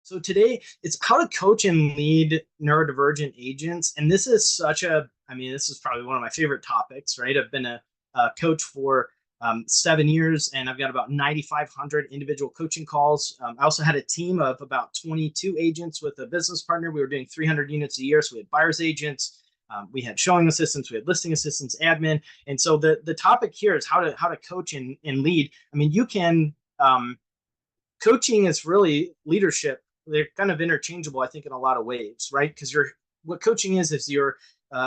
So today it's how to coach and lead neurodivergent agents. And this is this is probably one of my favorite topics, right? I've been a coach for 7 years, and I've got about 9,500 individual coaching calls. I also had a team of about 22 agents with a business partner. We were doing 300 units a year. So we had buyer's agents, we had showing assistants, we had listing assistants, admin. And so the topic here is how to coach and lead. I mean, you can coaching is really leadership. They're kind of interchangeable, I think, in a lot of ways, right? Because what coaching is you're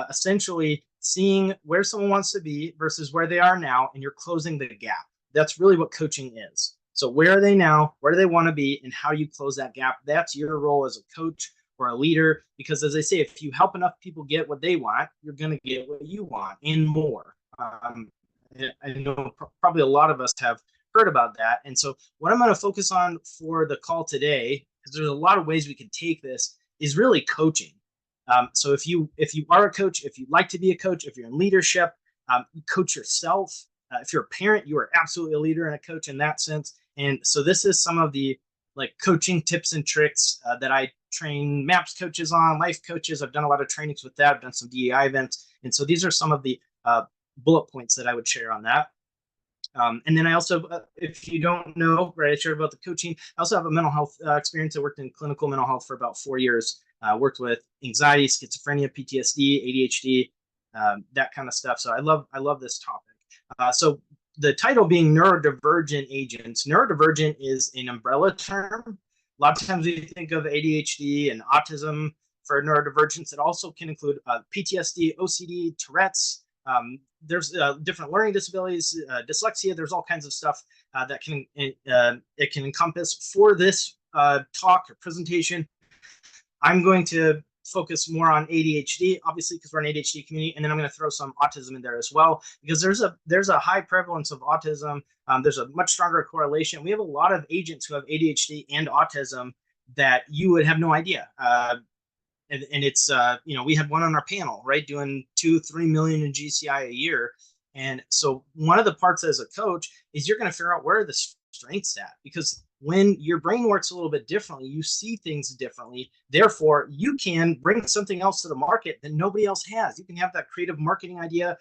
essentially seeing where someone wants to be versus where they are now, and you're closing the gap. That's really what coaching is. So where are they now? Where do they want to be? And how you close that gap? That's your role as a coach or a leader. Because as I say, if you help enough people get what they want, you're going to get what you want and more. I know probably a lot of us have heard about that. And so what I'm going to focus on for the call today, because there's a lot of ways we can take this, is really coaching. So if you are a coach, if you'd like to be a coach, if you're in leadership, you coach yourself. If you're a parent, you are absolutely a leader and a coach in that sense. And so this is some of the coaching tips and tricks that I train MAPS coaches on, life coaches. I've done a lot of trainings with that. I've done some DEI events. And so these are some of the bullet points that I would share on that. And then I also, if you don't know, right, I shared about the coaching. I also have a mental health experience. I worked in clinical mental health for about 4 years. Worked with anxiety, schizophrenia, PTSD, ADHD, that kind of stuff. So I love this topic. So the title being neurodivergent agents. Neurodivergent is an umbrella term. A lot of times we think of ADHD and autism for neurodivergence. It also can include PTSD, OCD, Tourette's. There's different learning disabilities, dyslexia. There's all kinds of stuff that it can encompass. For this talk or presentation, I'm going to focus more on ADHD, obviously, because we're an ADHD community, and then I'm going to throw some autism in there as well, because there's a high prevalence of autism. There's a much stronger correlation. We have a lot of agents who have ADHD and autism that you would have no idea. And it's we had one on our panel, right, doing 2-3 million in GCI a year. And so one of the parts as a coach is you're going to figure out where are the strengths at, because when your brain works a little bit differently, you see things differently. Therefore, you can bring something else to the market that nobody else has. You can have that creative marketing idea.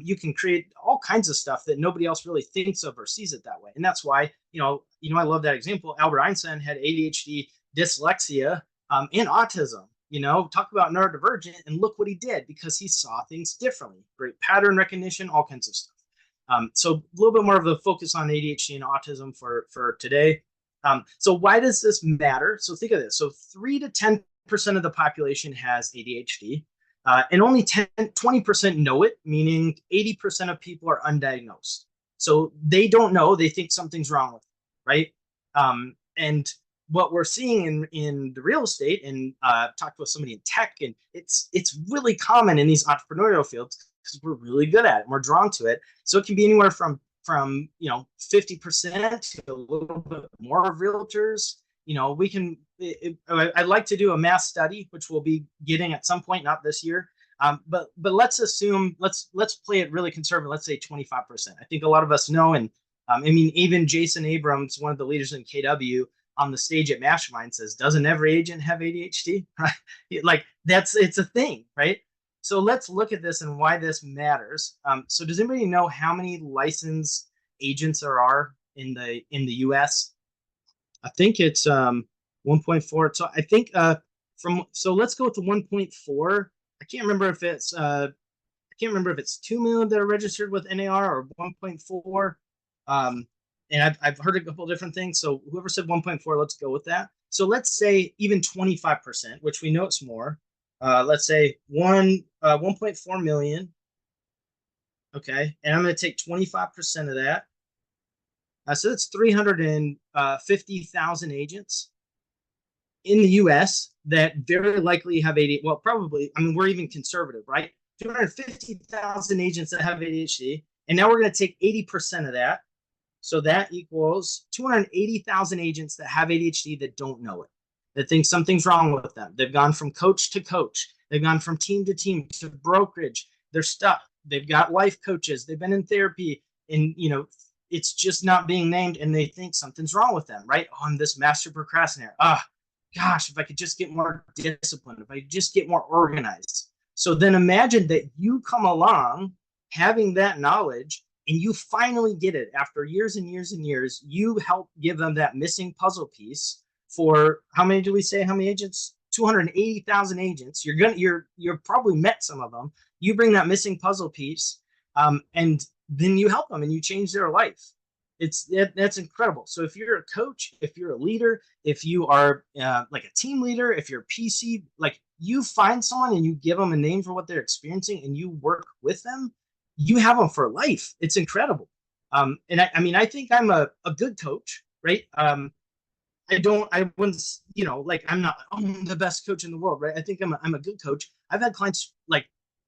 You can create all kinds of stuff that nobody else really thinks of or sees it that way. And that's why, I love that example. Albert Einstein had ADHD, dyslexia, and autism. Talk about neurodivergent, and look what he did, because he saw things differently. Great pattern recognition, all kinds of stuff. So a little bit more of a focus on ADHD and autism for today. So why does this matter? So think of this. So 3 to 10% of the population has ADHD, and only 20% know it, meaning 80% of people are undiagnosed. So they don't know, they think something's wrong with them, right? And what we're seeing in the real estate, and talked with somebody in tech, and it's really common in these entrepreneurial fields because we're really good at it and we're drawn to it. So it can be anywhere from 50% to a little bit more of realtors. I'd like to do a mass study, which we'll be getting at some point, not this year. But let's assume, let's play it really conservative. Let's say 25%. I think a lot of us know, and even Jason Abrams, one of the leaders in KW, on the stage at Mastermind says, doesn't every agent have ADHD? Right? It's a thing, right? So let's look at this and why this matters. So does anybody know how many licensed agents there are in the US? I think it's 1.4. So I think let's go with the 1.4. I can't remember if it's 2 million that are registered with NAR or 1.4. And I've heard a couple different things. So whoever said 1.4, let's go with that. So let's say even 25%, which we know it's more. Let's say 1.4 million. Okay, and I'm going to take 25% of that. So that's 350,000 agents in the U.S. that very likely have ADHD. Well, probably, we're even conservative, right? 250,000 agents that have ADHD. And now we're going to take 80% of that. So that equals 280,000 agents that have ADHD that don't know it, that think something's wrong with them. They've gone from coach to coach. They've gone from team to team to brokerage. They're stuck. They've got life coaches. They've been in therapy, and it's just not being named, and they think something's wrong with them, right? Oh, I'm this master procrastinator. gosh, if I could just get more disciplined, if I could just get more organized. So then imagine that you come along having that knowledge and you finally get it after years and years and years. You help give them that missing puzzle piece for how many do we say? How many agents? 280,000 agents. You're probably met some of them. You bring that missing puzzle piece, and then you help them and you change their life. That's incredible. So if you're a coach, if you're a leader, if you are like a team leader, if you're a PC, like you find someone and you give them a name for what they're experiencing and you work with them, you have them for life. It's incredible. And I mean, I think I'm a good coach, right? I wouldn't, like I'm not, oh, I'm the best coach in the world, right? I think I'm a good coach. I've had clients like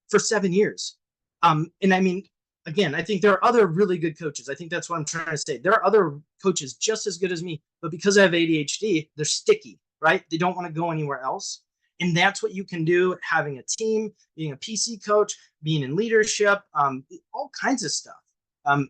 for 7 years. And I mean, again, I think there are other really good coaches. I think that's what I'm trying to say. There are other coaches just as good as me, but because I have ADHD, they're sticky, right? They don't want to go anywhere else. And that's what you can do having a team, being a PC coach, being in leadership, all kinds of stuff.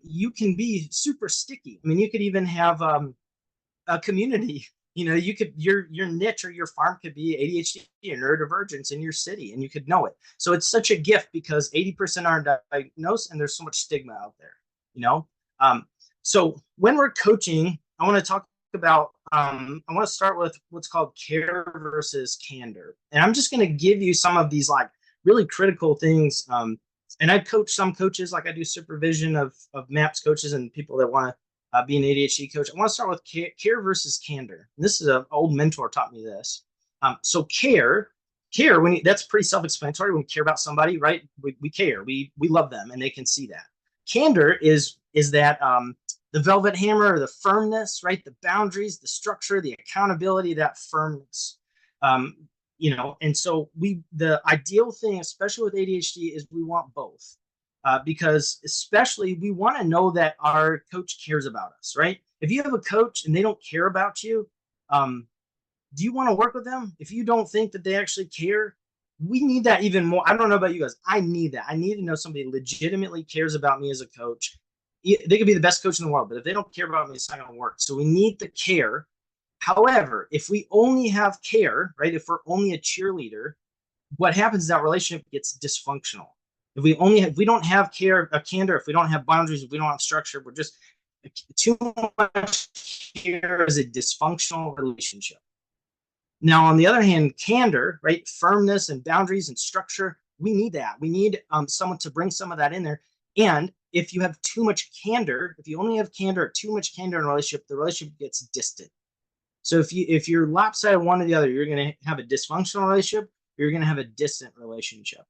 You can be super sticky. I mean, you could even have a community. You could your niche or your farm could be ADHD or neurodivergence in your city, and you could know it. So it's such a gift because 80% aren't diagnosed, and there's so much stigma out there. So when we're coaching, I want to talk about. I want to start with what's called care versus candor, and I'm just going to give you some of these like really critical things. And I coach some coaches, like I do supervision of MAPS coaches and people that want to be an ADHD coach. I want to start with care versus candor. And this is an old mentor taught me this. So care, that's pretty self-explanatory. When we care about somebody, right? We care. We love them, and they can see that. Candor is that the velvet hammer, the firmness, right? The boundaries, the structure, the accountability, that firmness. And so the ideal thing, especially with ADHD, is we want both. Because especially we want to know that our coach cares about us, right? If you have a coach and they don't care about you, do you want to work with them? If you don't think that they actually care, we need that even more. I don't know about you guys. I need that. I need to know somebody legitimately cares about me as a coach. They could be the best coach in the world, but if they don't care about me, it's not going to work. So we need the care. However, if we only have care, right? If we're only a cheerleader, what happens is that relationship gets dysfunctional. If we don't have candor, if we don't have boundaries, if we don't have structure, we're just too much care is a dysfunctional relationship. Now, on the other hand, candor, right? Firmness and boundaries and structure, we need that. We need someone to bring some of that in there. And if you have too much candor, if you only have candor or too much candor in a relationship, the relationship gets distant. So if you're lopsided one or the other, you're going to have a dysfunctional relationship, you're going to have a distant relationship.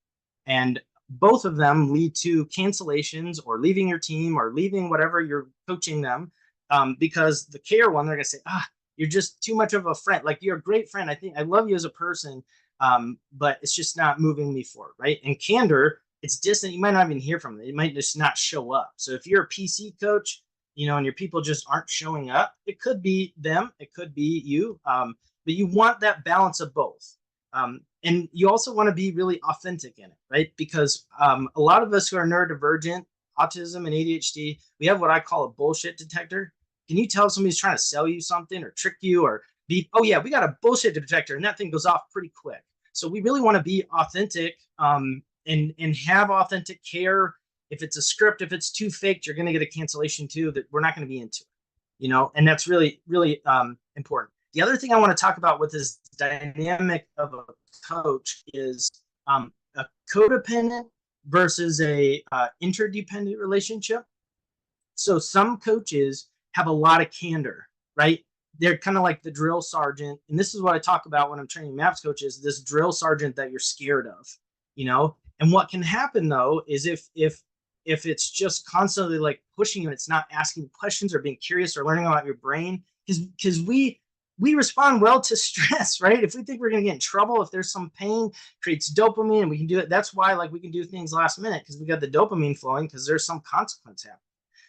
And both of them lead to cancellations or leaving your team or leaving whatever you're coaching them, because the care one, they're going to say, you're just too much of a friend. Like, you're a great friend. I love you as a person, but it's just not moving me forward, right? And candor, it's distant. You might not even hear from them. It might just not show up. So if you're a PC coach, and your people just aren't showing up, it could be them, it could be you, but you want that balance of both. And you also want to be really authentic in it, right? Because a lot of us who are neurodivergent, autism and ADHD, we have what I call a bullshit detector. Can you tell somebody's trying to sell you something or trick you or oh yeah, we got a bullshit detector, and that thing goes off pretty quick. So we really want to be authentic, and have authentic care. If it's a script, if it's too faked, you're going to get a cancellation too, that we're not going to be into it, and that's really, really important. The other thing I want to talk about with this dynamic of a coach is a codependent versus a interdependent relationship. So some coaches have a lot of candor, right? They're kind of like the drill sergeant. And this is what I talk about when I'm training MAPS coaches, this drill sergeant that you're scared of, And what can happen though is if it's just constantly like pushing you and it's not asking questions or being curious or learning about your brain, because we respond well to stress, right? If we think we're going to get in trouble, if there's some pain, creates dopamine, and we can do it. That's why we can do things last minute, because we got the dopamine flowing because there's some consequence happening.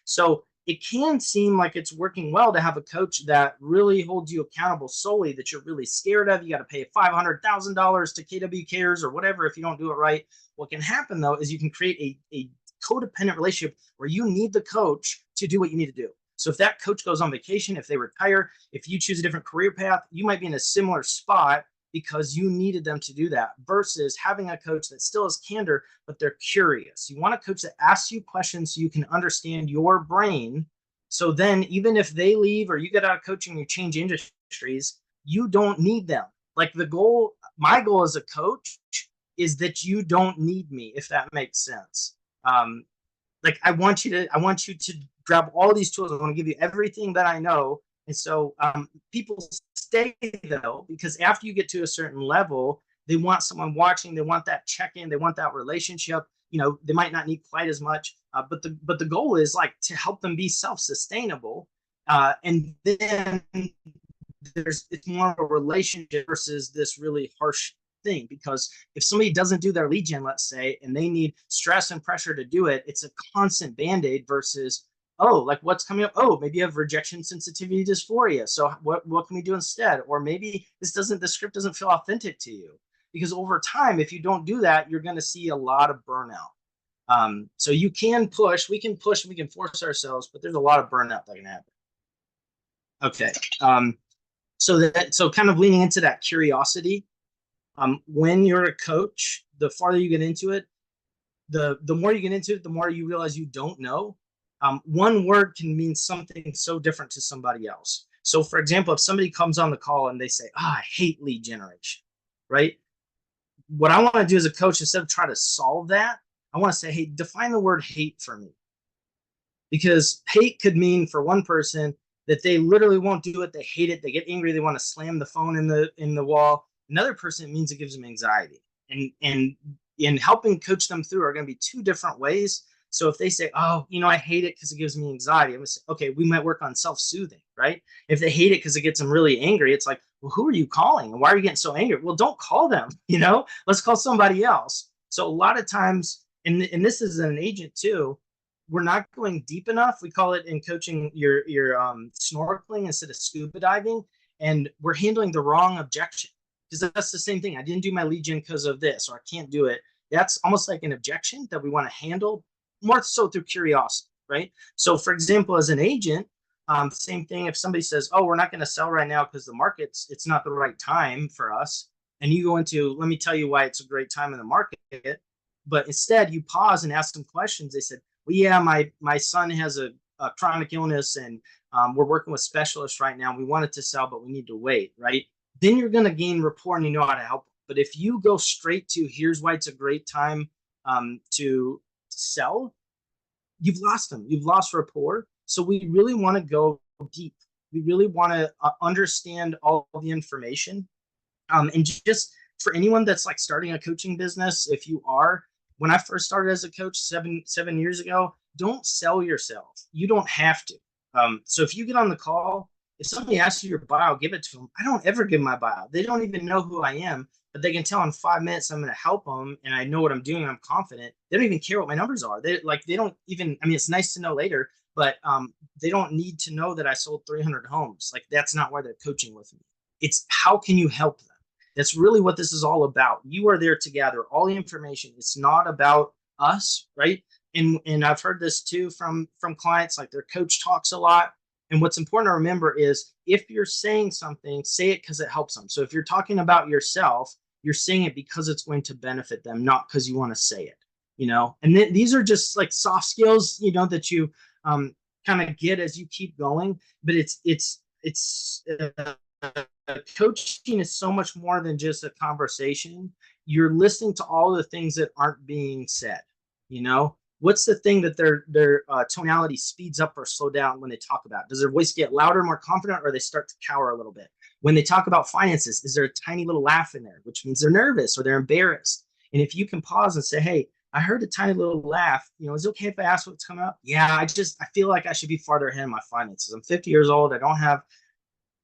So it can seem like it's working well to have a coach that really holds you accountable solely, that you're really scared of. You got to pay $500,000 to KW Cares or whatever if you don't do it right. What can happen though is you can create a codependent relationship where you need the coach to do what you need to do. So if that coach goes on vacation, if they retire, if you choose a different career path, you might be in a similar spot because you needed them to do that, versus having a coach that still has candor, but they're curious. You want a coach that asks you questions so you can understand your brain. So then even if they leave or you get out of coaching and you change industries, you don't need them. Like my goal as a coach is that you don't need me, if that makes sense. Like I want you to grab all these tools. I want to give you everything that I know. And so people stay though, because after you get to a certain level, they want someone watching, they want that check-in, they want that relationship. They might not need quite as much, but the goal is like to help them be self-sustainable. And then it's more of a relationship versus this really harsh thing. Because if somebody doesn't do their lead gen, let's say, and they need stress and pressure to do it, it's a constant band-aid versus, oh, like what's coming up? Oh, maybe you have rejection sensitivity dysphoria. So what can we do instead? Or maybe the script doesn't feel authentic to you. Because over time, if you don't do that, you're going to see a lot of burnout. So you can push, we can force ourselves, but there's a lot of burnout that can happen. Okay. So kind of leaning into that curiosity. When you're a coach, the farther you get into it, the more you get into it, the more you realize you don't know. One word can mean something so different to somebody else. So for example, if somebody comes on the call and they say, I hate lead generation, right? What I want to do as a coach, instead of try to solve that, I want to say, hey, define the word hate for me. Because hate could mean for one person that they literally won't do it. They hate it. They get angry. They want to slam the phone in the wall. Another person, it means it gives them anxiety. And in helping coach them through are going to be two different ways. So if they say, oh, I hate it because it gives me anxiety, I'm going to say, okay, we might work on self-soothing, right? If they hate it because it gets them really angry, it's like, well, who are you calling? And why are you getting so angry? Well, don't call them, let's call somebody else. So a lot of times, and this is an agent too, we're not going deep enough. We call it in coaching your snorkeling instead of scuba diving. And we're handling the wrong objection. Because that's the same thing. I didn't do my lead gen because of this, or I can't do it. That's almost like an objection that we want to handle more so through curiosity, right? So for example, as an agent, same thing. If somebody says, oh, we're not going to sell right now because the market's, it's not the right time for us. And you go into, let me tell you why it's a great time in the market. But instead you pause and ask some questions. They said, well, yeah, my son has a chronic illness and we're working with specialists right now. We want it to sell, but we need to wait, right? Then you're going to gain rapport and you know how to help them. But if you go straight to here's why it's a great time to sell, you've lost them. You've lost rapport. So we really want to go deep. We really want to understand all the information. And just for anyone that's like starting a coaching business, if you are, when I first started as a coach seven years ago, don't sell yourself. You don't have to. So if you get on the call, if somebody asks you your bio, give it to them. I don't ever give my bio. They don't even know who I am, but they can tell in 5 minutes I'm going to help them and I know what I'm doing. I'm confident. They don't even care what my numbers are. They don't even, I mean, it's nice to know later, but they don't need to know that I sold 300 homes. Like that's not why they're coaching with me. It's how can you help them? That's really what this is all about. You are there to gather all the information. It's not about us, right? And I've heard this too from clients, like their coach talks a lot. And what's important to remember is if you're saying something, say it because it helps them. So if you're talking about yourself, you're saying it because it's going to benefit them, not because you want to say it, And these are just like soft skills, that you kind of get as you keep going. But coaching is so much more than just a conversation. You're listening to all the things that aren't being said, What's the thing that their tonality speeds up or slow down when they talk about? Does their voice get louder, more confident, or they start to cower a little bit? When they talk about finances, is there a tiny little laugh in there, which means they're nervous or they're embarrassed? And if you can pause and say, hey, I heard a tiny little laugh, is it okay if I ask what's coming up? Yeah, I feel like I should be farther ahead in my finances. I'm 50 years old. I don't have,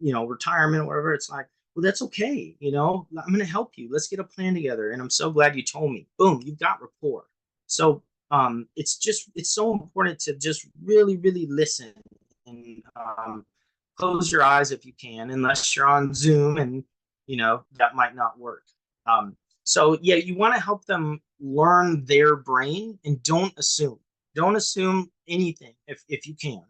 retirement or whatever. It's like, well, that's okay. I'm going to help you. Let's get a plan together. And I'm so glad you told me. Boom, you've got rapport. So it's so important to just really, really listen and close your eyes if you can, unless you're on Zoom and, that might not work. So yeah, you want to help them learn their brain and don't assume anything if you can.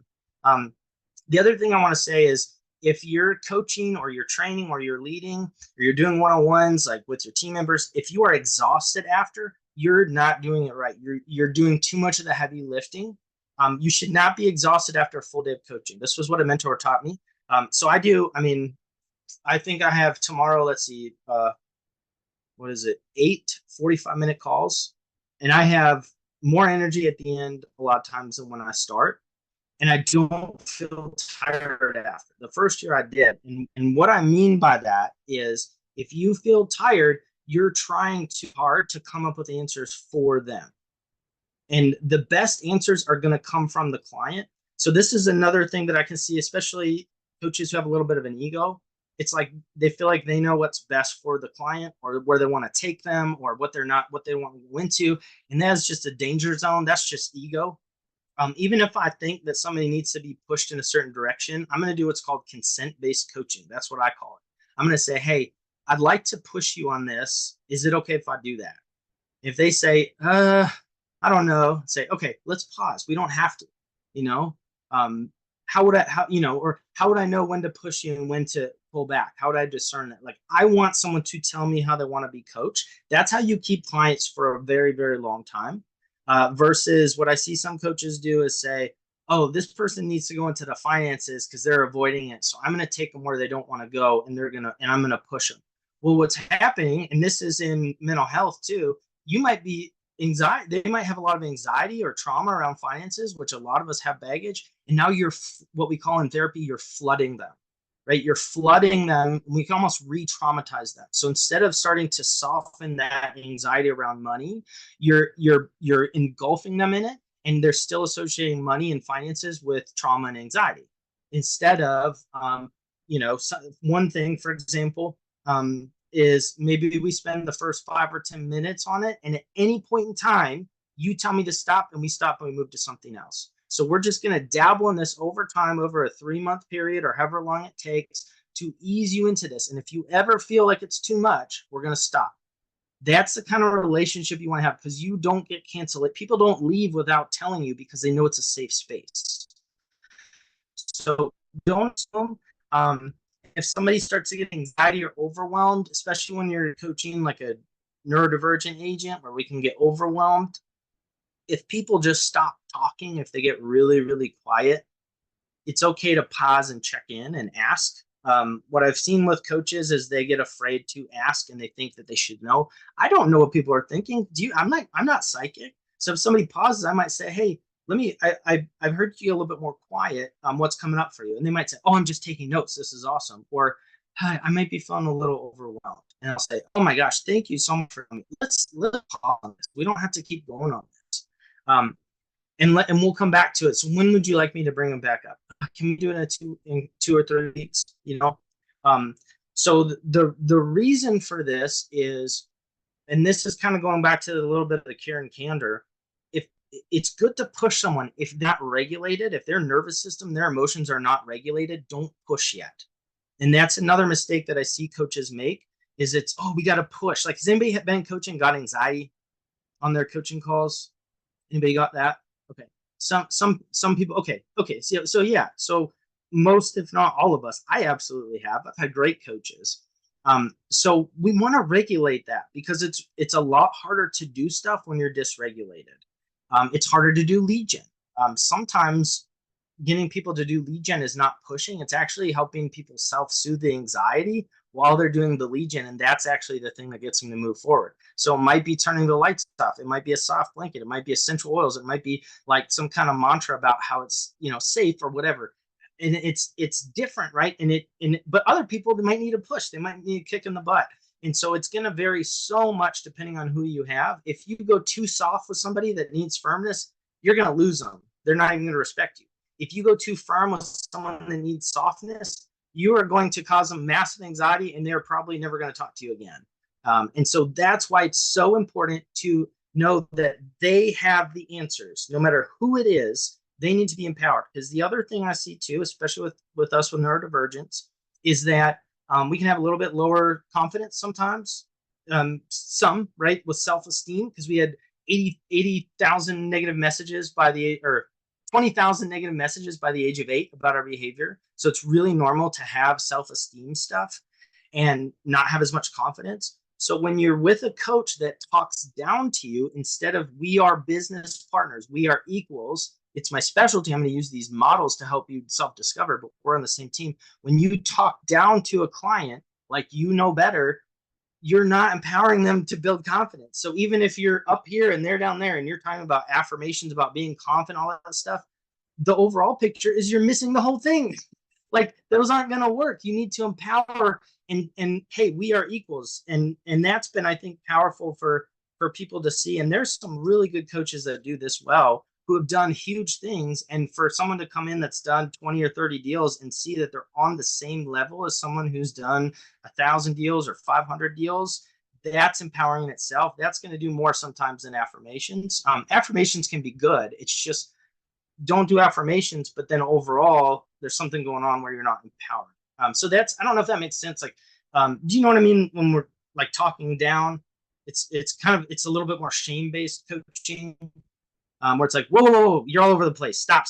The other thing I want to say is if you're coaching or you're training or you're leading or you're doing one-on-ones like with your team members, if you are exhausted after, you're not doing it right. You're doing too much of the heavy lifting. You should not be exhausted after a full day of coaching. This was what a mentor taught me. So I do, I mean, I think I have tomorrow, let's see, what is it, 8 45-minute calls. And I have more energy at the end a lot of times than when I start. And I don't feel tired after. The first year I did. And what I mean by that is if you feel tired, you're trying too hard to come up with answers for them. And the best answers are going to come from the client. So this is another thing that I can see, especially coaches who have a little bit of an ego. It's like they feel like they know what's best for the client or where they want to take them or what they want to go into. And that's just a danger zone. That's just ego. Even if I think that somebody needs to be pushed in a certain direction, I'm going to do what's called consent-based coaching. That's what I call it. I'm going to say, hey, I'd like to push you on this. Is it okay if I do that? If they say, I don't know, say, okay, let's pause. We don't have to, how would I know when to push you and when to pull back? How would I discern that? Like, I want someone to tell me how they want to be coached. That's how you keep clients for a very, very long time. Versus what I see some coaches do is say, oh, this person needs to go into the finances because they're avoiding it. So I'm going to take them where they don't want to go and I'm going to push them. Well, what's happening, and this is in mental health too, you might be anxiety. They might have a lot of anxiety or trauma around finances, which a lot of us have baggage. And now you're what we call in therapy, you're flooding them, right? You're flooding them. We can almost re-traumatize them. So instead of starting to soften that anxiety around money, you're engulfing them in it, and they're still associating money and finances with trauma and anxiety. Instead of, one thing, for example, is maybe we spend the first 5 or 10 minutes on it, and at any point in time, you tell me to stop, and we stop and we move to something else. So we're just going to dabble in this over time, over a 3-month period or however long it takes to ease you into this. And if you ever feel like it's too much, we're going to stop. That's the kind of relationship you want to have, because you don't get canceled. People don't leave without telling you because they know it's a safe space. So don't assume. If somebody starts to get anxiety or overwhelmed, especially when you're coaching like a neurodivergent agent where we can get overwhelmed, if people just stop talking, if they get really, really quiet, it's okay to pause and check in and ask. What I've seen with coaches is they get afraid to ask and they think that they should know. I don't know what people are thinking. I'm not psychic. So if somebody pauses, I might say, hey, I've heard you a little bit more quiet. What's coming up for you? And they might say, oh, I'm just taking notes. This is awesome. Or, hi, I might be feeling a little overwhelmed. And I'll say, oh my gosh, thank you so much for coming. Let's pause on this. We don't have to keep going on this. And we'll come back to it. So when would you like me to bring them back up? Can we do it in 2 or 3 weeks? So the reason for this is, and this is kind of going back to a little bit of the care and candor. If it's good to push someone, if not regulated, if their nervous system, their emotions are not regulated, don't push yet. And that's another mistake that I see coaches make is we got to push. Like, has anybody been coaching, got anxiety on their coaching calls? Anybody got that? Okay. Some people. Okay. So yeah. So most, if not all of us, I absolutely have. I've had great coaches. So we want to regulate that because it's a lot harder to do stuff when you're dysregulated. It's harder to do lead gen. Sometimes getting people to do lead gen is not pushing. It's actually helping people self-soothe the anxiety while they're doing the lead gen. And that's actually the thing that gets them to move forward. So it might be turning the lights off. It might be a soft blanket. It might be essential oils. It might be like some kind of mantra about how it's, safe or whatever. And it's different, right? But other people, they might need a push. They might need a kick in the butt. And so it's going to vary so much depending on who you have. If you go too soft with somebody that needs firmness, you're going to lose them. They're not even going to respect you. If you go too firm with someone that needs softness, you are going to cause them massive anxiety, and they're probably never going to talk to you again. And so that's why it's so important to know that they have the answers. No matter who it is, they need to be empowered. Because the other thing I see too, especially with us with neurodivergence, is that we can have a little bit lower confidence sometimes, right, with self-esteem, because we had 80,000 negative messages or 20,000 negative messages by the age of 8 about our behavior. So it's really normal to have self-esteem stuff and not have as much confidence. So when you're with a coach that talks down to you, instead of we are business partners, we are equals, it's my specialty. I'm going to use these models to help you self-discover, but we're on the same team. When you talk down to a client, like you know better, you're not empowering them to build confidence. So even if you're up here and they're down there and you're talking about affirmations, about being confident, all that stuff, the overall picture is you're missing the whole thing. Like those aren't going to work. You need to empower and hey, we are equals. And that's been, I think, powerful for people to see. And there's some really good coaches that do this well, who have done huge things. And for someone to come in that's done 20 or 30 deals and see that they're on the same level as someone who's done 1,000 deals or 500 deals, that's empowering in itself. That's going to do more sometimes than affirmations. Affirmations can be good. It's just, don't do affirmations, but then overall there's something going on where you're not empowered. So that's, I don't know if that makes sense. Like, do you know what I mean? When we're like talking down, it's a little bit more shame-based coaching, where it's like, whoa, you're all over the place. Stop.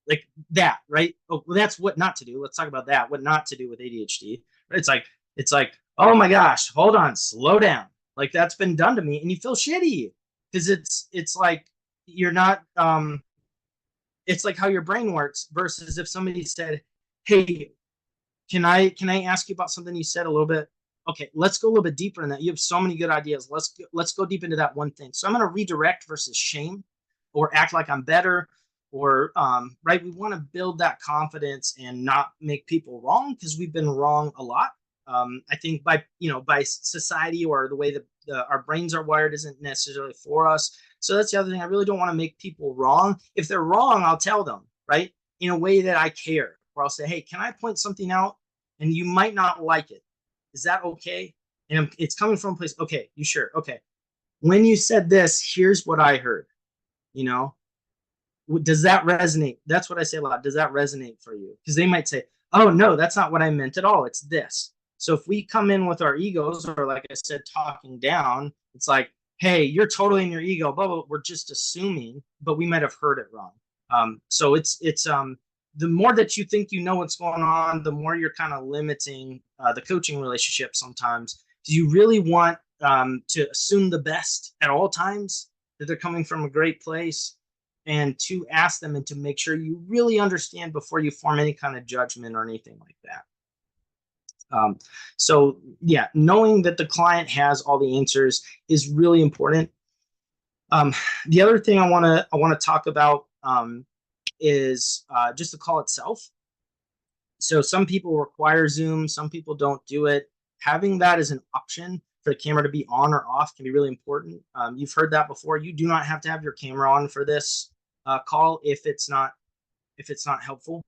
Like that, right? Oh, well, that's what not to do. Let's talk about that. What not to do with ADHD. It's like, oh my gosh, hold on, slow down. Like that's been done to me, and you feel shitty because it's like you're not. It's like how your brain works versus if somebody said, hey, can I ask you about something you said a little bit? Okay, let's go a little bit deeper in that. You have so many good ideas. Let's go deep into that one thing. So I'm going to redirect versus shame or act like I'm better or, right. We want to build that confidence and not make people wrong because we've been wrong a lot. I think by society or the way that our brains are wired isn't necessarily for us. So that's the other thing. I really don't want to make people wrong. If they're wrong, I'll tell them, right, in a way that I care. Or I'll say, hey, can I point something out? And you might not like it. Is that okay? And it's coming from a place, okay, you sure? Okay. When you said this, here's what I heard. Does that resonate? That's what I say a lot. Does that resonate for you? Because they might say, oh, no, that's not what I meant at all. It's this. So if we come in with our egos, or like I said, talking down, it's like, hey, you're totally in your ego, blah, blah, we're just assuming, but we might have heard it wrong. So it's the more that you think you know what's going on, the more you're kind of limiting the coaching relationship sometimes. Do you really want to assume the best at all times, that they're coming from a great place, and to ask them and to make sure you really understand before you form any kind of judgment or anything like that. So yeah, knowing that the client has all the answers is really important. The other thing I want to talk about is just the call itself. So some people require Zoom, some people don't do it. Having that as an option for the camera to be on or off can be really important. You've heard that before. You do not have to have your camera on for this call if it's not helpful.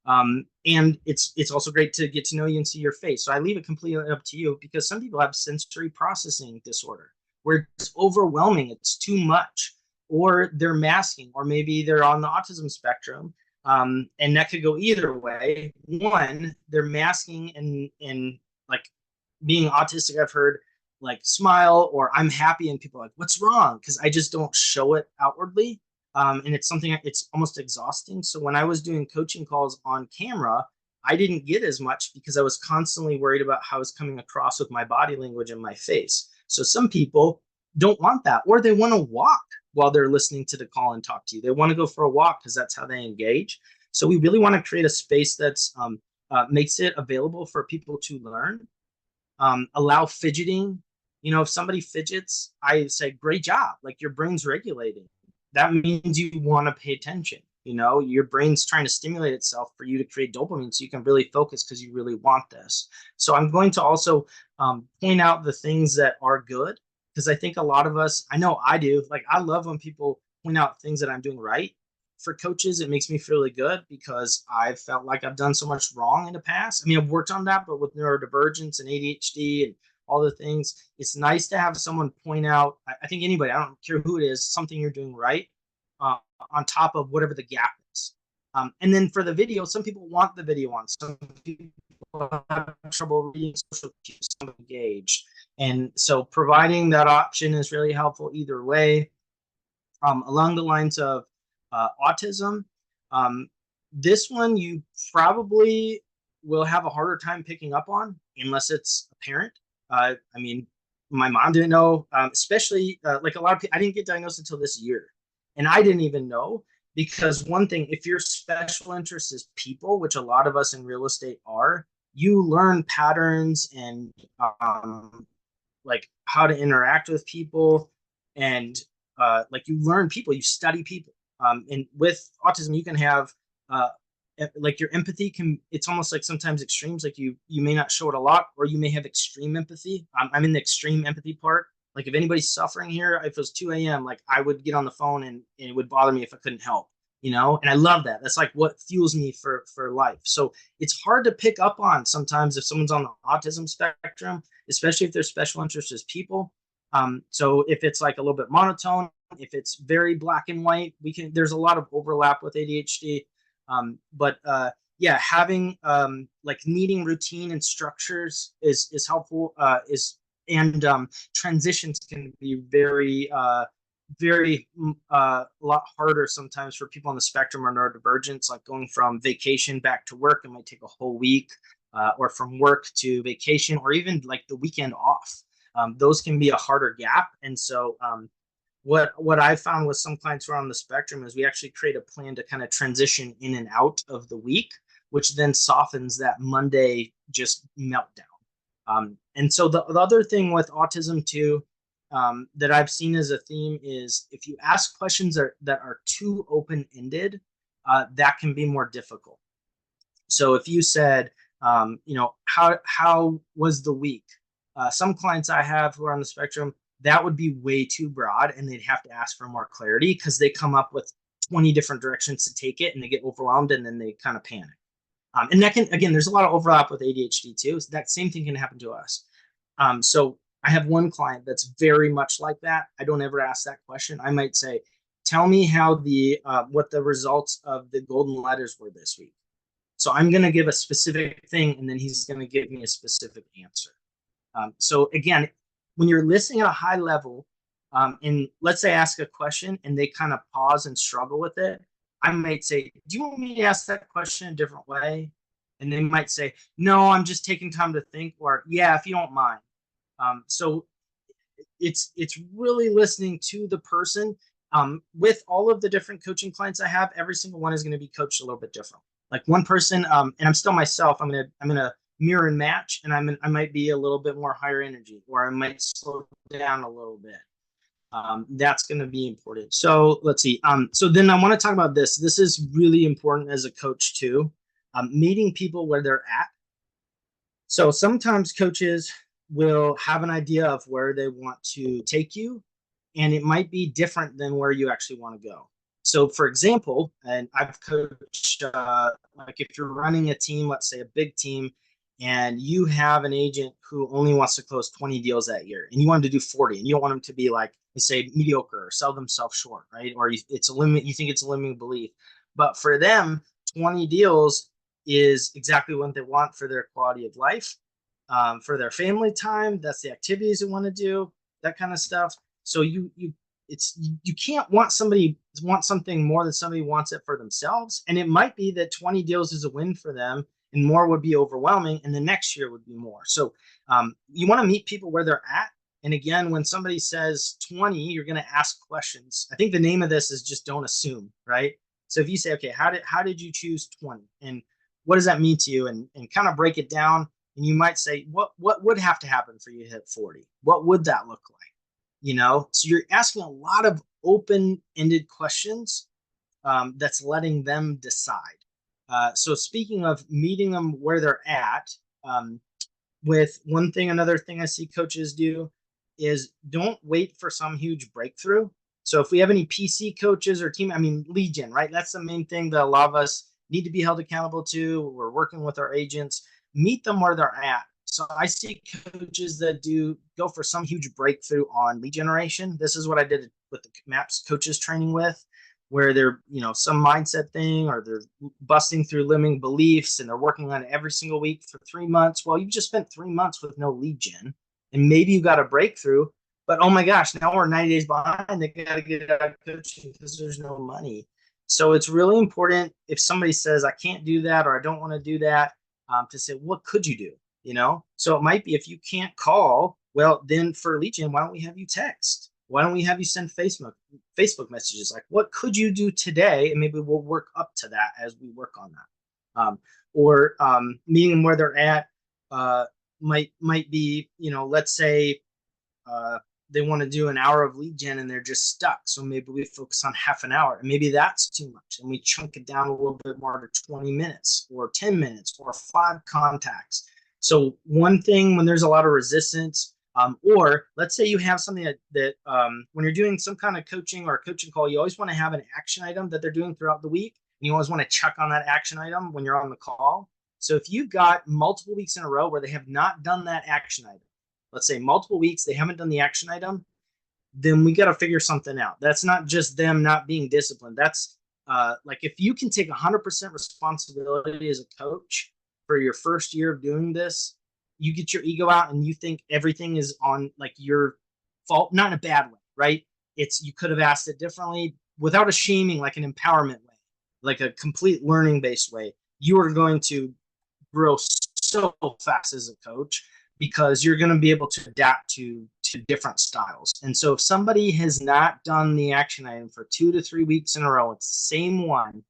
And it's also great to get to know you and see your face. So I leave it completely up to you, because some people have sensory processing disorder where it's overwhelming, it's too much, or they're masking, or maybe they're on the autism spectrum. And that could go either way. One, they're masking and like being autistic, I've heard like smile or I'm happy, and people are like, what's wrong? Because I just don't show it outwardly. And it's something, it's almost exhausting. So when I was doing coaching calls on camera, I didn't get as much because I was constantly worried about how I was coming across with my body language and my face. So some people don't want that, or they want to walk while they're listening to the call and talk to you. They want to go for a walk because that's how they engage. So we really want to create a space that's makes it available for people to learn. Allow fidgeting. If somebody fidgets, I say, great job. Like, your brain's regulating. That means you want to pay attention. Your brain's trying to stimulate itself for you to create dopamine so you can really focus because you really want this. So I'm going to also point out the things that are good, because I think a lot of us, I know I do, like, I love when people point out things that I'm doing right. For coaches, it makes me feel really good because I've felt like I've done so much wrong in the past. I mean, I've worked on that, but with neurodivergence and ADHD and all the things, it's nice to have someone point out, I think anybody, I don't care who it is, something you're doing right on top of whatever the gap is. And then for the video, some people want the video on. Some people have trouble reading social cues, some engaged. And so providing that option is really helpful either way. Along the lines of Autism, this one you probably will have a harder time picking up on unless it's apparent. I mean, my mom didn't know, especially like a lot of people, I didn't get diagnosed until this year. And I didn't even know because one thing, if your special interest is people, which a lot of us in real estate are, you learn patterns and like how to interact with people and like you learn people, you study people. And with autism, you can have like your empathy can, it's almost like sometimes extremes, like you may not show it a lot, or you may have extreme empathy. I'm in the extreme empathy part. Like if anybody's suffering here, if it was 2 a.m., like I would get on the phone and it would bother me if I couldn't help, you know? And I love that. That's like what fuels me for life. So it's hard to pick up on sometimes if someone's on the autism spectrum, especially if their special interest is people. So if it's like a little bit monotone, if it's very black and white, there's a lot of overlap with ADHD. But yeah, having like needing routine and structures is helpful. And transitions can be very a lot harder sometimes for people on the spectrum or neurodivergence, like going from vacation back to work. It might take a whole week, or from work to vacation, or even like the weekend off. Those can be a harder gap. And so what I found with some clients who are on the spectrum is we actually create a plan to kind of transition in and out of the week, which then softens that Monday just meltdown. And so the other thing with autism too, that I've seen as a theme is if you ask questions that are too open-ended, that can be more difficult. So if you said, you know, how was the week? Some clients I have who are on the spectrum, that would be way too broad and they'd have to ask for more clarity because they come up with 20 different directions to take it and they get overwhelmed and then they kind of panic. And that can, again, there's a lot of overlap with ADHD too. So that same thing can happen to us. So I have one client that's very much like that. I don't ever ask that question. I might say, tell me how what the results of the golden letters were this week. So I'm going to give a specific thing and then he's going to give me a specific answer. So again, when you're listening at a high level, and let's say ask a question and they kind of pause and struggle with it, I might say, do you want me to ask that question a different way? And they might say, no, I'm just taking time to think, or yeah, if you don't mind. So it's really listening to the person. With all of the different coaching clients I have, every single one is going to be coached a little bit different. Like one person, and I'm still myself, I'm gonna mirror and match, and I might be a little bit more higher energy, or I might slow down a little bit. That's going to be important. So let's see. So then I want to talk about this. This is really important as a coach too. Meeting people where they're at. So sometimes coaches will have an idea of where they want to take you, and it might be different than where you actually want to go. So for example, and I've coached, like if you're running a team, let's say a big team, and you have an agent who only wants to close 20 deals that year, and you want them to do 40, and you don't want them to be like, say, mediocre or sell themselves short, right? Or it's a limit, you think it's a limiting belief. But for them, 20 deals is exactly what they want for their quality of life, for their family time. That's the activities they want to do, that kind of stuff. So you can't want something more than somebody wants it for themselves. And it might be that 20 deals is a win for them and more would be overwhelming, and the next year would be more. So you want to meet people where they're at. And again, when somebody says 20, you're going to ask questions. I think the name of this is just don't assume, right? So if you say, okay, how did you choose 20? And what does that mean to you? And kind of break it down. And you might say, what would have to happen for you to hit 40? What would that look like? You know, so you're asking a lot of open-ended questions that's letting them decide. So speaking of meeting them where they're at, with another thing I see coaches do is don't wait for some huge breakthrough. So if we have any PC coaches or team, lead gen, right? That's the main thing that a lot of us need to be held accountable to. We're working with our agents, meet them where they're at. So I see coaches that go for some huge breakthrough on lead generation. This is what I did with the MAPS coaches training with, where they're, some mindset thing, or they're busting through limiting beliefs and they're working on it every single week for 3 months. Well, you've just spent 3 months with no lead gen, and maybe you got a breakthrough, but oh my gosh, now we're 90 days behind. They got to get out of coaching because there's no money. So it's really important if somebody says, I can't do that, or I don't want to do that, to say, what could you do? So it might be, if you can't call, well, then for lead gen, why don't we have you text? Why don't we have you send Facebook messages? Like, what could you do today? And maybe we'll work up to that as we work on that. Or meeting them where they're at, uh, might be, let's say, uh, they want to do an hour of lead gen and they're just stuck. So maybe we focus on half an hour, and maybe that's too much. And we chunk it down a little bit more to 20 minutes or 10 minutes or 5 contacts. So one thing, when there's a lot of resistance, or let's say you have something that when you're doing some kind of coaching or a coaching call, you always want to have an action item that they're doing throughout the week. And you always want to check on that action item when you're on the call. So if you've got multiple weeks in a row where they have not done that action item, let's say multiple weeks, they haven't done the action item, then we got to figure something out. That's not just them not being disciplined. That's like, if you can take 100% responsibility as a coach for your first year of doing this, you get your ego out and you think everything is on like your fault, not in a bad way, right? You could have asked it differently without a shaming, like an empowerment way, like a complete learning based way. You are going to grow so fast as a coach, because you're going to be able to adapt to different styles. And so if somebody has not done the action item for 2 to 3 weeks in a row, it's the same one,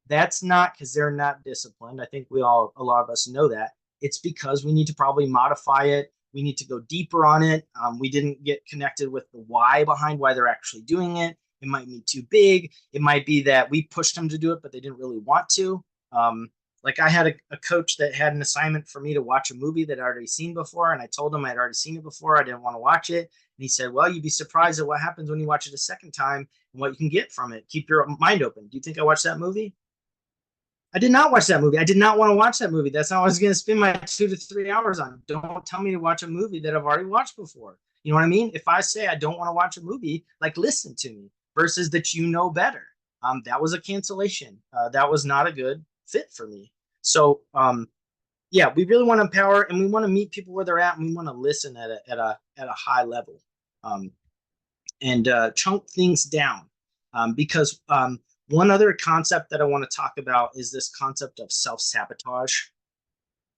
that's not because they're not disciplined. I think a lot of us know that. It's because we need to probably modify it. We need to go deeper on it. We didn't get connected with the why behind why they're actually doing it. It might be too big. It might be that we pushed them to do it, but they didn't really want to. Like, I had a coach that had an assignment for me to watch a movie that I'd already seen before, and I told him I'd already seen it before. I didn't want to watch it. And he said, well, you'd be surprised at what happens when you watch it a second time and what you can get from it. Keep your mind open. Do you think I watched that movie? I did not watch that movie. I did not want to watch that movie. That's not what I was going to spend my 2 to 3 hours on. Don't tell me to watch a movie that I've already watched before. You know what I mean? If I say I don't want to watch a movie, like, listen to me, versus that better. That was a cancellation. That was not a good fit for me. So, yeah, we really want to empower, and we want to meet people where they're at, and we want to listen at a high level, and chunk things down, because one other concept that I want to talk about is this concept of self-sabotage.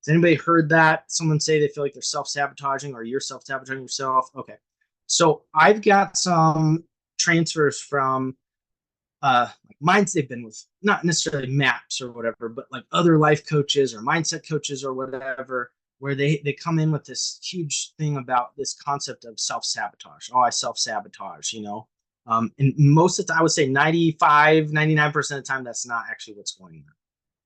Has anybody heard that? Someone say they feel like they're self-sabotaging, or you're self-sabotaging yourself? Okay. So I've got some transfers from like minds they've been with, not necessarily MAPS or whatever, but like other life coaches or mindset coaches or whatever, where they come in with this huge thing about this concept of self-sabotage. Oh, I self-sabotage, and most of the time, I would say 95, 99% of the time, that's not actually what's going on.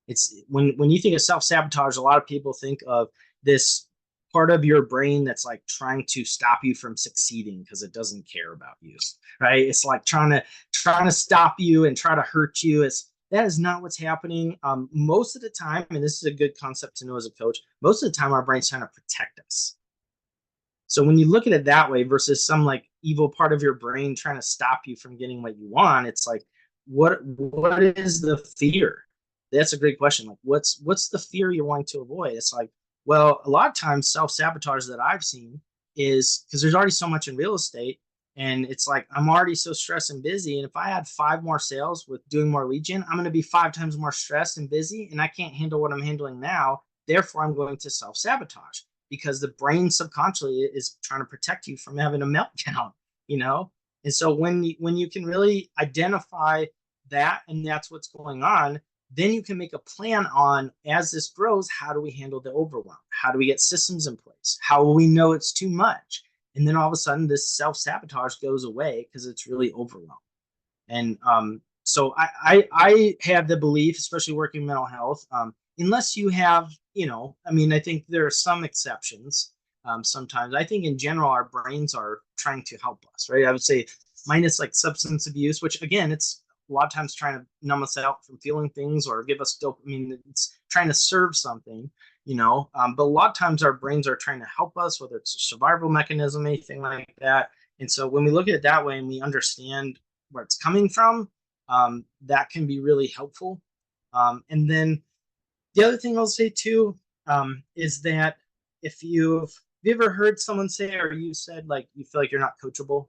It's when you think of self-sabotage, a lot of people think of this part of your brain that's like trying to stop you from succeeding because it doesn't care about you, right? It's like trying to stop you and try to hurt you. That is not what's happening. Most of the time, and this is a good concept to know as a coach, most of the time our brain's trying to protect us. So when you look at it that way versus some like evil part of your brain trying to stop you from getting what you want, it's like, what is the fear? That's a great question. Like, what's the fear you're wanting to avoid? It's like, well, a lot of times self-sabotage that I've seen is because there's already so much in real estate, and it's like, I'm already so stressed and busy. And if I had 5 more sales with doing more lead gen, I'm going to be 5 times more stressed and busy, and I can't handle what I'm handling now. Therefore, I'm going to self-sabotage, because the brain subconsciously is trying to protect you from having a meltdown, And so when you can really identify that, and that's what's going on, then you can make a plan on, as this grows, how do we handle the overwhelm? How do we get systems in place? How will we know it's too much? And then all of a sudden, this self-sabotage goes away because it's really overwhelmed. And so I have the belief, especially working in mental health, unless you have, I think there are some exceptions. Sometimes I think in general, our brains are trying to help us, right? I would say minus like substance abuse, which again, it's a lot of times trying to numb us out from feeling things or give us dopamine. It's trying to serve something, but a lot of times our brains are trying to help us, whether it's a survival mechanism, anything like that. And so when we look at it that way and we understand where it's coming from, that can be really helpful. And then the other thing I'll say too, is that have you ever heard someone say, or you said, like, you feel like you're not coachable?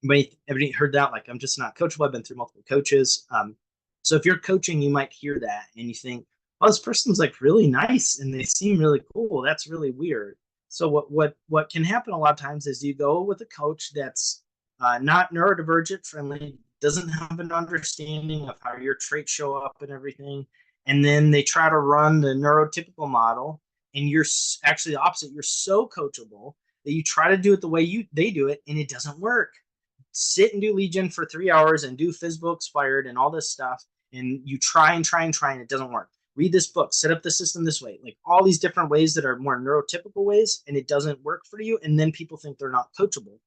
Everybody heard that? Like, I'm just not coachable. I've been through multiple coaches. So if you're coaching, you might hear that and you think, oh, this person's like really nice and they seem really cool. That's really weird. So what can happen a lot of times is you go with a coach that's not neurodivergent friendly, doesn't have an understanding of how your traits show up and everything, and then they try to run the neurotypical model, and you're actually the opposite. You're so coachable that you try to do it the way they do it, and it doesn't work. Sit and do lead gen for 3 hours and do FSBO expired and all this stuff, and you try and try and try, and it doesn't work. Read this book, set up the system this way, like all these different ways that are more neurotypical ways, and it doesn't work for you. And then people think they're not coachable.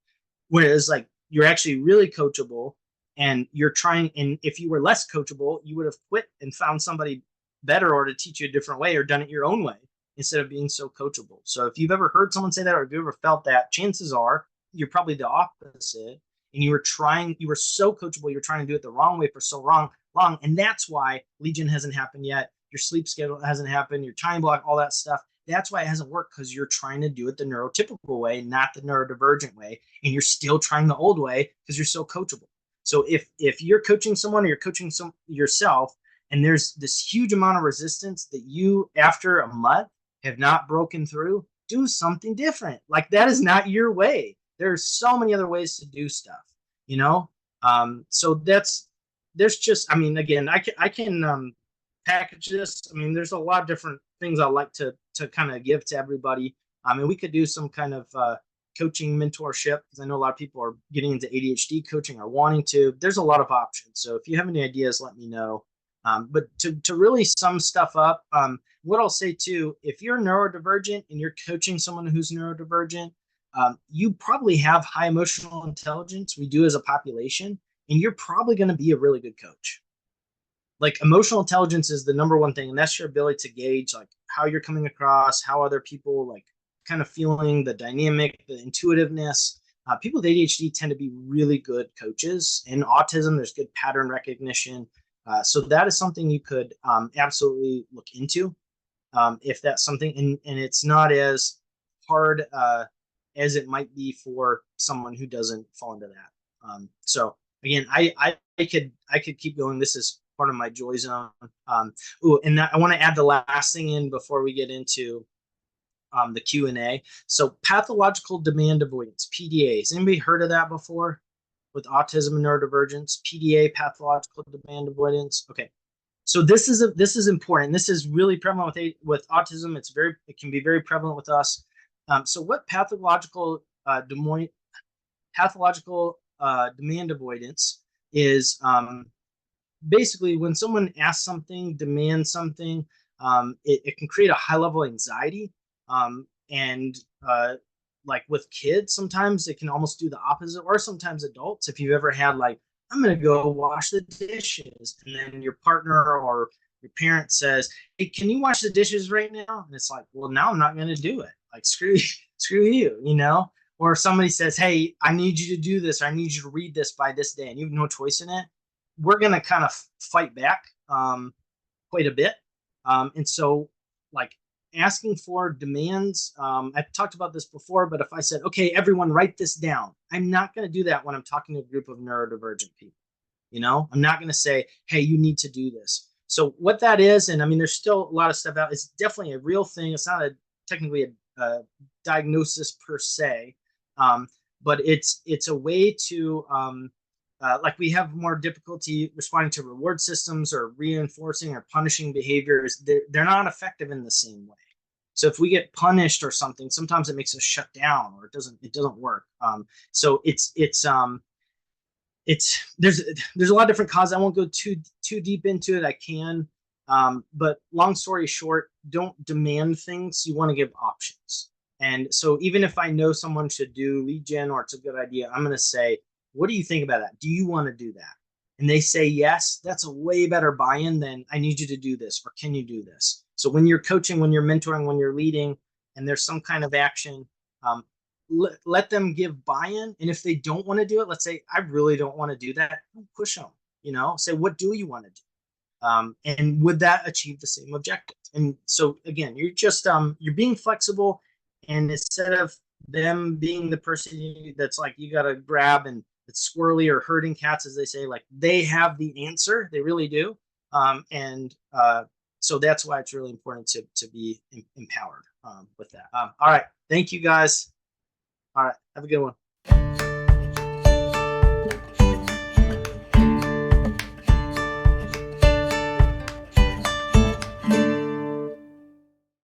Whereas like you're actually really coachable and you're trying, and if you were less coachable, you would have quit and found somebody better or to teach you a different way or done it your own way instead of being so coachable. So if you've ever heard someone say that, or if you ever felt that, chances are you're probably the opposite. And you were so coachable, you're trying to do it the wrong way for so long. And that's why lead gen hasn't happened yet. Your sleep schedule hasn't happened, your time block, all that stuff. That's why it hasn't worked, because you're trying to do it the neurotypical way, not the neurodivergent way. And you're still trying the old way because you're so coachable. So if you're coaching someone or you're coaching yourself, and there's this huge amount of resistance that you, after a month, have not broken through, do something different. Like, that is not your way. There's so many other ways to do stuff, you know? So there's just, I mean, again, I can package this. I mean, there's a lot of different things I like to kind of give to everybody. I mean, we could do some kind of coaching mentorship, because I know a lot of people are getting into ADHD coaching or wanting to. There's a lot of options. So if you have any ideas, let me know. But to really sum stuff up, what I'll say too, if you're neurodivergent and you're coaching someone who's neurodivergent, you probably have high emotional intelligence. We do as a population, and you're probably going to be a really good coach. Like, emotional intelligence is the number one thing, and that's your ability to gauge like how you're coming across, how other people like kind of feeling, the dynamic, the intuitiveness. People with ADHD tend to be really good coaches. In autism, there's good pattern recognition. So that is something you could absolutely look into if that's something, and it's not as hard as it might be for someone who doesn't fall into that. So again, I could keep going. This is part of my joy zone. And I want to add the last thing in before we get into the Q&A. So pathological demand avoidance, PDA. Has anybody heard of that before? With autism and neurodivergence, PDA, pathological demand avoidance. Okay, so this is important. This is really prevalent with autism. It can be very prevalent with us. So what pathological demand avoidance is, basically when someone asks something, demands something, it can create a high level of anxiety, and like with kids, sometimes it can almost do the opposite, or sometimes adults. If you've ever had like, I'm going to go wash the dishes, and then your partner or your parent says, hey, can you wash the dishes right now? And it's like, well, now I'm not going to do it. Like, screw you, you know? Or somebody says, hey, I need you to do this, or I need you to read this by this day, and you have no choice in it. We're going to kind of fight back quite a bit. And so like, asking for demands, I've talked about this before, but if I said, okay, everyone write this down, I'm not going to do that when I'm talking to a group of neurodivergent people. You know, I'm not going to say, hey, you need to do this. So what that is, and I mean, there's still a lot of stuff out. It's definitely a real thing. It's not technically a diagnosis per se, but it's a way to, like, we have more difficulty responding to reward systems or reinforcing or punishing behaviors. They're not effective in the same way. So if we get punished or something, sometimes it makes us shut down, or it doesn't work. So there's a lot of different causes. I won't go too deep into it. I can, but long story short, don't demand things. You want to give options. And so even if I know someone should do lead gen or it's a good idea, I'm going to say, what do you think about that? Do you want to do that? And they say yes. That's a way better buy-in than I need you to do this, or can you do this? So when you're coaching, when you're mentoring, when you're leading, and there's some kind of action, let them give buy-in. And if they don't want to do it, let's say, I really don't want to do that, don't push them, you know, say, what do you want to do? And would that achieve the same objective? And so again, you're just, you're being flexible, and instead of them being the person that's like, you got to grab and that's squirrely or herding cats, as they say, like they have the answer. They really do. So that's why it's really important to be empowered with that. All right. Thank you guys. All right. Have a good one.